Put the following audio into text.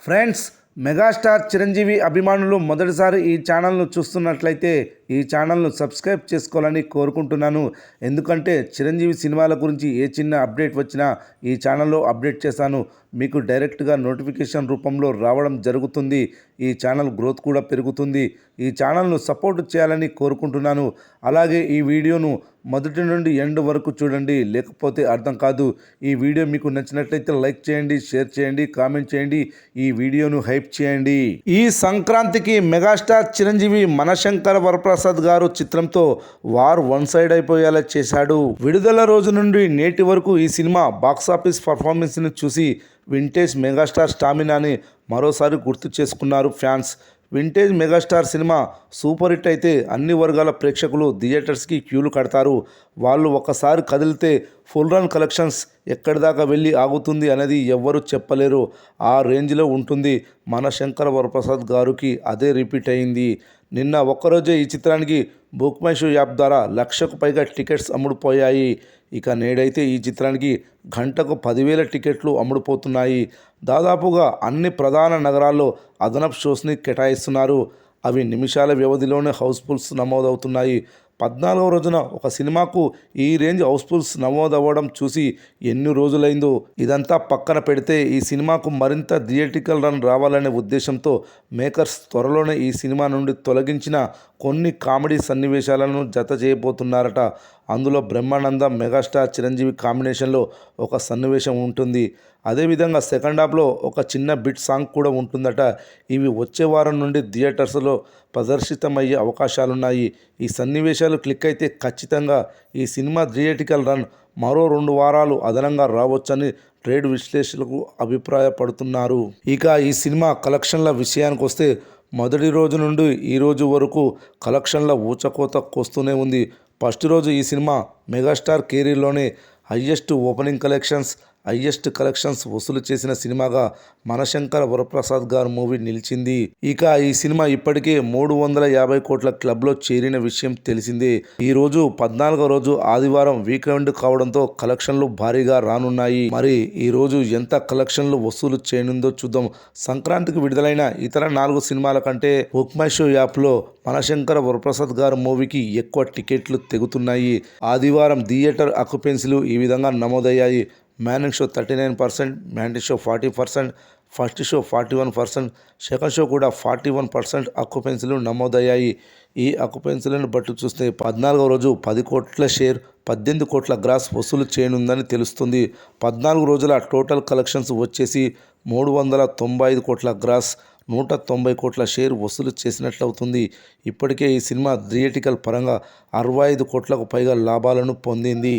Friends, megastar Chiranjeevi అభిమానులు మొదటిసారి ఈ ఛానల్ను చూస్తున్నట్లయితే ఈ ఛానల్ను సబ్స్క్రైబ్ చేసుకోవాలని కోరుకుంటున్నాను. ఎందుకంటే చిరంజీవి సినిమాల గురించి ఏ చిన్న అప్డేట్ వచ్చినా ఈ ఛానల్లో అప్డేట్ చేశాను. మీకు డైరెక్ట్గా నోటిఫికేషన్ రూపంలో రావడం జరుగుతుంది. ఈ ఛానల్ గ్రోత్ కూడా పెరుగుతుంది. ఈ ఛానల్ను సపోర్ట్ చేయాలని కోరుకుంటున్నాను. అలాగే ఈ వీడియోను మొదటి నుండి ఎండ్ వరకు చూడండి, లేకపోతే అర్థం కాదు. ఈ వీడియో మీకు నచ్చినట్లయితే లైక్ చేయండి, షేర్ చేయండి, కామెంట్ చేయండి, ఈ వీడియోను హైప్ చేయండి. ఈ సంక్రాంతికి మెగాస్టార్ చిరంజీవి మనశంకర వరప్రసాద్ గారు చిత్రంతో వార్ వన్ సైడ్ అయిపోయేలా చేశాడు. విడుదల రోజు నుండి నేటి వరకు ఈ సినిమా బాక్సాఫీస్ పర్ఫార్మెన్స్ని చూసి వింటేజ్ మెగాస్టార్ స్టామినాని మరోసారి గుర్తు చేసుకున్నారు fans. Vintage megastar cinema super hit అయితే అన్ని వర్గాల ప్రేక్షకులు థియేటర్స్కి క్యూలు కడతారు. వాళ్ళు ఒక్కసారి కదిలితే ఫుల్ రన్ కలెక్షన్స్ ఎక్కడి దాకా వెళ్ళి ఆగుతుంది అనేది ఎవ్వరూ చెప్పలేరు. ఆ రేంజ్లో ఉంటుంది. మన శంకర వరప్రసాద్ గారికి అదే రిపీట్ అయింది. నిన్న ఒక్కరోజే ఈ చిత్రానికి బుక్ మై షో యాప్ ద్వారా 1,00,000కు పైగా టికెట్స్ అమ్ముడుపోయాయి. ఇక నేడైతే ఈ చిత్రానికి గంటకు 10,000 టికెట్లు అమ్ముడుపోతున్నాయి. దాదాపుగా అన్ని ప్రధాన నగరాల్లో అదనపు షోస్ని కేటాయిస్తున్నారు. అవి నిమిషాల వ్యవధిలోనే హౌస్ఫుల్స్ నమోదవుతున్నాయి. 14వ రోజున ఒక సినిమాకు ఈ రేంజ్ హౌస్ఫుల్స్ నమోదవ్వడం చూసి ఎన్ని రోజులైందో. ఇదంతా పక్కన పెడితే ఈ సినిమాకు మరింత థియేట్రికల్ రన్ రావాలనే ఉద్దేశంతో మేకర్స్ త్వరలోనే ఈ సినిమా నుండి తొలగించిన కొన్ని కామెడీ సన్నివేశాలను జత చేయబోతున్నారట. అందులో బ్రహ్మానందం మెగాస్టార్ చిరంజీవి కాంబినేషన్లో ఒక సన్నివేశం ఉంటుంది. అదేవిధంగా సెకండ్ హాఫ్లో ఒక చిన్న బిట్ సాంగ్ కూడా ఉంటుందట. ఇవి వచ్చే వారం నుండి థియేటర్స్లో ప్రదర్శితమయ్యే అవకాశాలున్నాయి. ఈ సన్నివేశాలు క్లిక్ అయితే ఖచ్చితంగా ఈ సినిమా థియేట్రికల్ రన్ మరో 2 వారాలు అదనంగా రావచ్చని ట్రేడ్ విశ్లేషకులు అభిప్రాయపడుతున్నారు. ఇక ఈ సినిమా కలెక్షన్ల విషయానికి వస్తే మొదటి రోజు నుండి ఈ రోజు వరకు కలెక్షన్ల ఊచకోత కోస్తూనే ఉంది. ఫస్ట్ రోజు ఈ సినిమా మెగాస్టార్ కెరీర్లోనే హయ్యెస్ట్ ఓపెనింగ్ కలెక్షన్స్ వసూలు చేసిన సినిమాగా మనశంకర వరప్రసాద్ గారు మూవీ నిలిచింది. ఇక ఈ సినిమా ఇప్పటికే 350 కోట్ల క్లబ్లో చేరిన విషయం తెలిసిందే. ఈ రోజు 14వ రోజు ఆదివారం వీకెండ్ కావడంతో కలెక్షన్లు భారీగా రానున్నాయి. మరి ఈ రోజు ఎంత కలెక్షన్లు వసూలు చేయనుందో చూద్దాం. సంక్రాంతికి విడుదలైన ఇతర 4 సినిమాల కంటే బుక్ మై షో యాప్లో మనశంకర వరప్రసాద్ గారు మూవీకి ఎక్కువ టికెట్లు తెగుతున్నాయి. ఆదివారం థియేటర్ ఆక్యుపెన్సీలు ఈ విధంగా నమోదయ్యాయి. Morning show 39%, matinee show 40%, first show 41%, second show కూడా 41% ఆక్యుపెన్సీలు నమోదయ్యాయి. ఈ ఆక్యుపెన్సీలను బట్టి చూస్తే 14వ రోజు 10 కోట్ల షేర్, 18 కోట్ల గ్రాస్ వసూలు చేయనుందని తెలుస్తుంది. 14 రోజుల టోటల్ కలెక్షన్స్ వచ్చేసి 395 కోట్ల గ్రాస్, 190 కోట్ల షేర్ వసూలు చేసినట్లవుతుంది. ఇప్పటికే ఈ సినిమా థియేట్రికల్ పరంగా 65 కోట్లకు పైగా లాభాలను పొందింది.